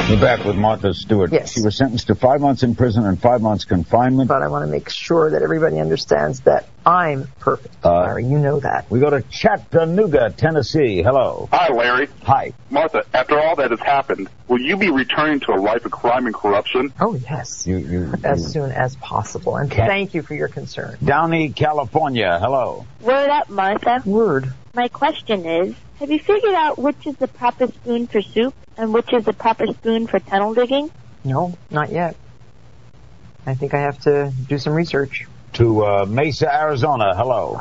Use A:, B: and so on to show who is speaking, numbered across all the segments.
A: We're back with Martha Stewart.
B: Yes.
A: She was sentenced to 5 months in prison and 5 months confinement.
B: But I want to make sure that everybody understands that I'm perfect, Larry. You know that.
A: We go to Chattanooga, Tennessee. Hello.
C: Hi, Larry.
A: Hi.
C: Martha, after all that has happened, will you be returning to a life of crime and corruption?
B: Oh, yes. As soon as possible. And thank you for your concern.
A: Downey, California. Hello.
D: Word up, Martha.
B: Word.
D: My question is, have you figured out which is the proper spoon for soup and which is the proper spoon for tunnel digging?
B: No, not yet. I think I have to do some research.
A: To Mesa, Arizona. Hello.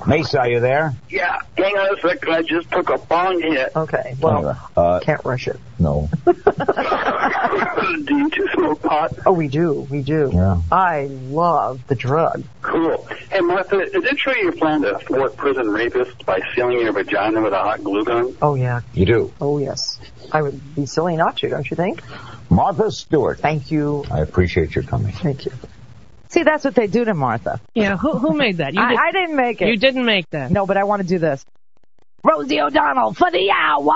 A: Mesa, are you there?
E: Yeah, hang on a second. I just took a bong hit.
B: Okay, well, can't rush it.
A: No.
E: Do you two smoke pot?
B: Oh, we do.
A: Yeah.
B: I love the drug.
E: Cool. Hey, Martha, is it true you plan to thwart prison rapists by sealing your vagina with a hot glue gun?
B: Oh, yeah.
A: You do?
B: Oh, yes. I would be silly not to, don't you think?
A: Martha Stewart.
B: Thank you.
A: I appreciate your coming.
B: Thank you. See, that's what they do to Martha.
F: Yeah, who made that?
B: I didn't make it.
F: You didn't make that.
B: No, but I want to do this. Rosie O'Donnell for the hour.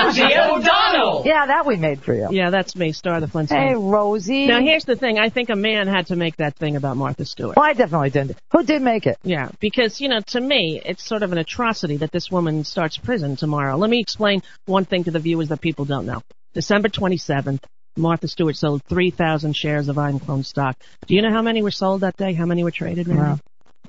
F: Rosie O'Donnell.
B: Yeah, that we made for you.
F: Yeah, that's me, Star the Flintstones.
B: Hey, Rosie.
F: Now, here's the thing. I think a man had to make that thing about Martha Stewart.
B: Well, I definitely didn't. Who did make it?
F: Yeah, because, to me, it's sort of an atrocity that this woman starts prison tomorrow. Let me explain one thing to the viewers that people don't know. December 27th, Martha Stewart sold 3,000 shares of Einkorn stock. Do you know how many were sold that day? How many were traded?
B: No.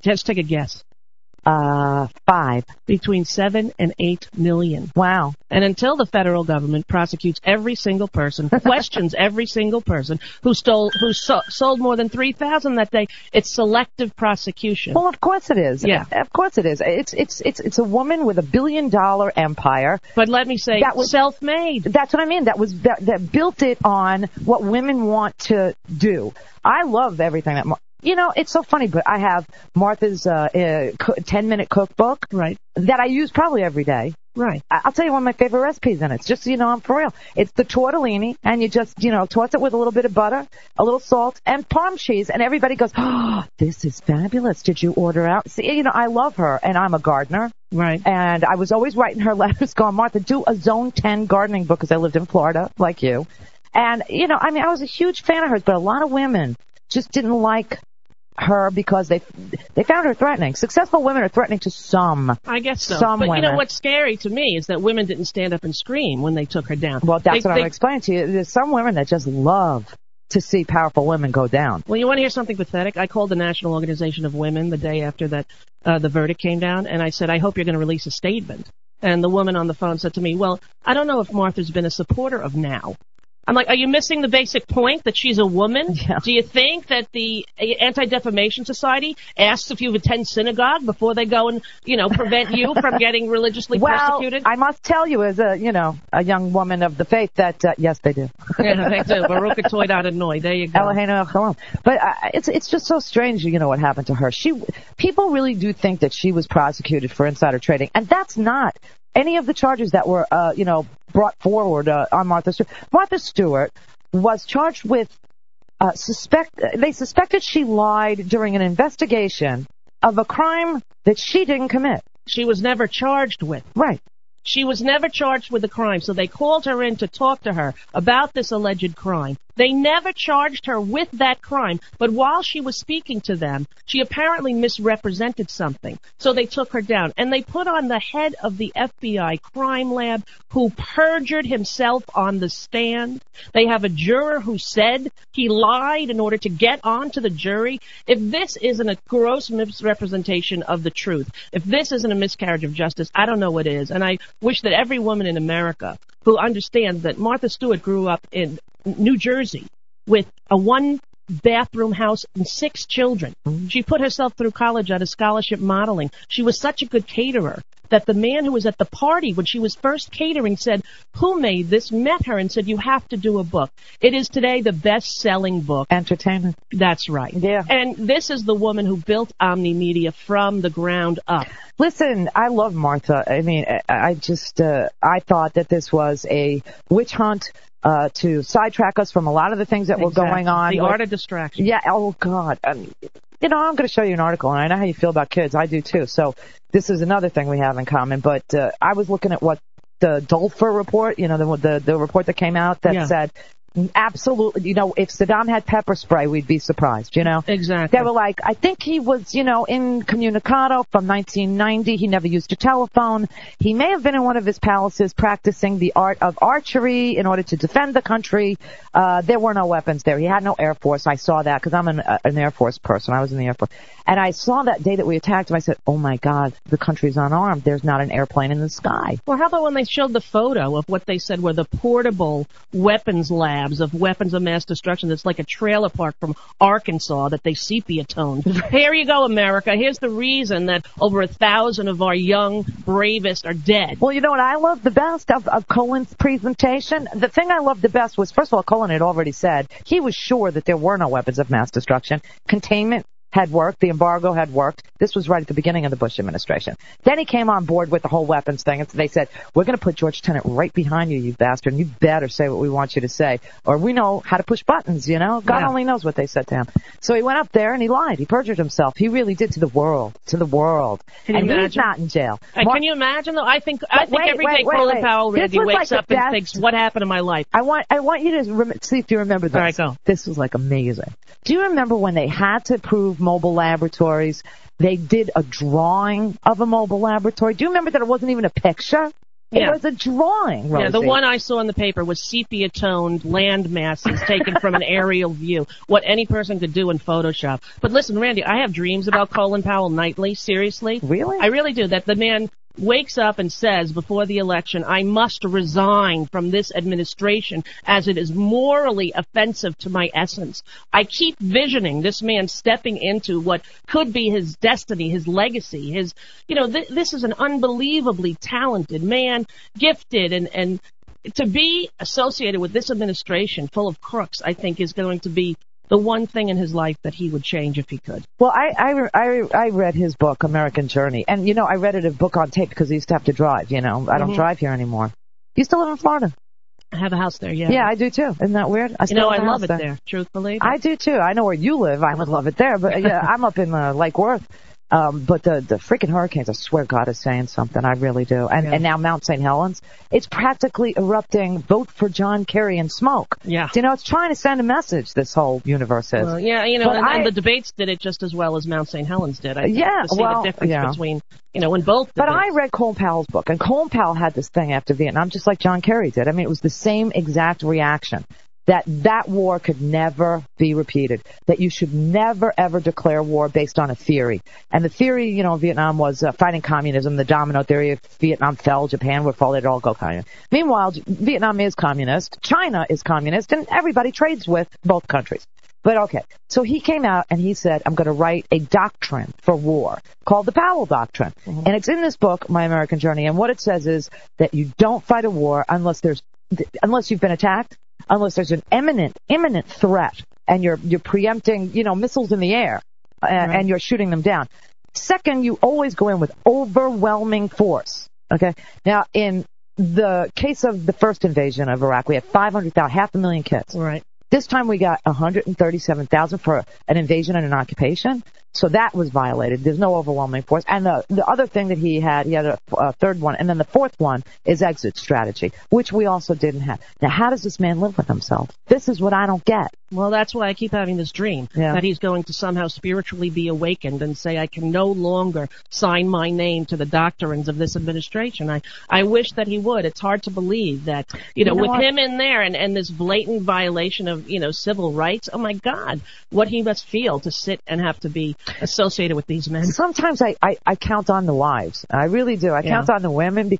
F: Just take a guess.
B: 5.
F: Between 7 and 8 million.
B: Wow.
F: And until the federal government prosecutes every single person, questions every single person who sold more than 3,000 that day, it's selective prosecution.
B: Well, of course it is.
F: Yeah.
B: Of course it is. It's a woman with $1 billion empire.
F: But let me say, that was self-made.
B: That's what I mean. That built it on what women want to do. I love everything that. It's so funny, but I have Martha's 10-minute cookbook,
F: right,
B: that I use probably every day.
F: Right.
B: I'll tell you one of my favorite recipes in it. It's just, I'm for real. It's the tortellini, and you just, toss it with a little bit of butter, a little salt, and Parm cheese, and everybody goes, oh, this is fabulous. Did you order out? See, I love her, and I'm a gardener.
F: Right.
B: And I was always writing her letters going, Martha, do a Zone 10 gardening book, because I lived in Florida, like you. And, I was a huge fan of hers, but a lot of women just didn't like her because they found her threatening. Successful women are threatening to some.
F: I guess so.
B: Some
F: but
B: women.
F: What's scary to me is that women didn't stand up and scream when they took her down.
B: Well, that's what I'm explaining to you. There's some women that just love to see powerful women go down.
F: Well, you want to hear something pathetic? I called the National Organization of Women the day after that the verdict came down, and I said, I hope you're going to release a statement. And the woman on the phone said to me, well, I don't know if Martha's been a supporter of NOW. I'm like, are you missing the basic point that she's a woman?
B: Yeah.
F: Do you think that the Anti-Defamation Society asks if you attend synagogue before they go and, prevent you from getting religiously persecuted?
B: I must tell you as a young woman of the faith that, yes, they do.
F: Yeah, they do. Baruch Atoy Adonai. There you go.
B: Eloheinu Echolom. But it's just so strange, what happened to her. People really do think that she was prosecuted for insider trading, and that's not any of the charges that were, brought forward on Martha Stewart. Martha Stewart was charged with they suspected she lied during an investigation of a crime that she didn't commit.
F: She was never charged with.
B: Right.
F: She was never charged with a crime, so they called her in to talk to her about this alleged crime. They never charged her with that crime, but while she was speaking to them, she apparently misrepresented something. So they took her down, and they put on the head of the FBI crime lab who perjured himself on the stand. They have a juror who said he lied in order to get onto the jury. If this isn't a gross misrepresentation of the truth, if this isn't a miscarriage of justice, I don't know what is. And I wish that every woman in America who understands that Martha Stewart grew up in New Jersey with a one-bathroom house and 6 children. She put herself through college out of scholarship modeling. She was such a good caterer that the man who was at the party when she was first catering said, who made this, met her and said, you have to do a book. It is today the best-selling book.
B: Entertainment.
F: That's right.
B: Yeah.
F: And this is the woman who built Omni Media from the ground up.
B: Listen, I love Martha. I mean, I thought that this was a witch hunt to sidetrack us from a lot of the things that were going on.
F: The art of distraction.
B: Yeah, oh, God. I'm going to show you an article, and I know how you feel about kids. I do, too. So this is another thing we have in common. But I was looking at what the Dulfer report, the report that came out that said, absolutely, if Saddam had pepper spray, we'd be surprised,
F: Exactly.
B: They were like, I think he was, incommunicado from 1990. He never used a telephone. He may have been in one of his palaces practicing the art of archery in order to defend the country. There were no weapons there. He had no Air Force. I saw that because I'm an Air Force person. I was in the Air Force. And I saw that day that we attacked him. I said, oh, my God, the country's unarmed. There's not an airplane in the sky.
F: Well, how about when they showed the photo of what they said were the portable weapons labs of weapons of mass destruction? That's like a trailer park from Arkansas that they sepia-toned. Here you go, America. Here's the reason that over 1,000 of our young bravest are dead.
B: Well, you know what I loved the best of Cohen's presentation? The thing I loved the best was, first of all, Cohen had already said he was sure that there were no weapons of mass destruction. Containment had worked. The embargo had worked. This was right at the beginning of the Bush administration. Then he came on board with the whole weapons thing, and they said, we're going to put George Tenet right behind you, you bastard, and you better say what we want you to say, or we know how to push buttons, God only knows what they said to him. So he went up there and he lied. He perjured himself. He really did to the world. And he's not in jail.
F: Can you imagine, though? I think every day Colin Powell wakes up and thinks, what happened to my life?
B: I want you to see if you remember this.
F: All right, go.
B: This was like amazing. Do you remember when they had to prove mobile laboratories? They did a drawing of a mobile laboratory. Do you remember that it wasn't even a picture? It was a drawing, Rosie.
F: Yeah, the one I saw in the paper was sepia-toned land masses taken from an aerial view, what any person could do in Photoshop. But listen, Randy, I have dreams about Colin Powell nightly, seriously.
B: Really?
F: I really do, that the man wakes up and says before the election, I must resign from this administration as it is morally offensive to my essence. I keep visioning this man stepping into what could be his destiny, his legacy, this is an unbelievably talented man, gifted, and to be associated with this administration full of crooks, I think is going to be the one thing in his life that he would change if he could.
B: Well, I read his book, American Journey, and, I read it a book on tape because I used to have to drive, I don't drive here anymore. You still live in Florida?
F: I have a house there, yeah.
B: Yeah, I do too. Isn't that weird? I
F: love it there, truthfully.
B: I do too. I know where you live. I would love it there, but I'm up in Lake Worth. But the freaking hurricanes, I swear God is saying something. I really do. And now Mount St. Helens, it's practically erupting vote for John Kerry and smoke.
F: Yeah.
B: It's trying to send a message, this whole universe is.
F: Well, and the debates did it just as well as Mount St. Helens did. I think, to see the difference between, in both debates.
B: But I read Colin Powell's book, and Colin Powell had this thing after Vietnam, just like John Kerry did. I mean, it was the same exact reaction. That war could never be repeated, that you should never, ever declare war based on a theory. And the theory, Vietnam was fighting communism, the domino theory. If Vietnam fell, Japan would fall, they'd all go communist. Meanwhile, Vietnam is communist, China is communist, and everybody trades with both countries. But okay, so he came out and he said, I'm going to write a doctrine for war called the Powell Doctrine. Mm-hmm. And it's in this book, My American Journey. And what it says is that you don't fight a war unless you've been attacked, unless there's an imminent threat, and you're preempting, missiles in the air, and you're shooting them down. Second, you always go in with overwhelming force. Okay. Now, in the case of the first invasion of Iraq, we had 500,000, 500,000 kids.
F: Right.
B: This time we got 137,000 for an invasion and an occupation. So that was violated. There's no overwhelming force. And the other thing that he had a third one. And then the fourth one is exit strategy, which we also didn't have. Now, how does this man live with himself? This is what I don't get.
F: Well, that's why I keep having this dream, that he's going to somehow spiritually be awakened and say, I can no longer sign my name to the doctrines of this administration. I wish that he would. It's hard to believe that, with him in there and this blatant violation of, civil rights, oh my God, what he must feel to sit and have to be associated with these men.
B: Sometimes I count on the wives. I really do. I count on the women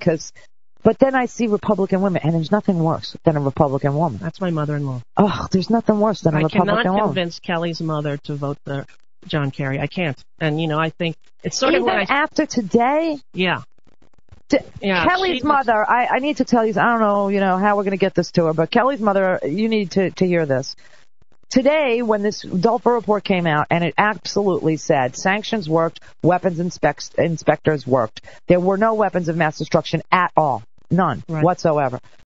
B: but then I see Republican women, and there's nothing worse than a Republican woman.
F: That's my mother-in-law.
B: Oh, there's nothing worse than a Republican woman.
F: I cannot convince Kelly's mother to vote for John Kerry. I can't. And, I think it's sort of
B: like after today?
F: Yeah.
B: Kelly's mother, I need to tell you, I don't know, how we're going to get this to her, but Kelly's mother, you need to hear this. Today, when this Dulfer report came out, and it absolutely said sanctions worked, weapons inspectors worked. There were no weapons of mass destruction at all. None whatsoever.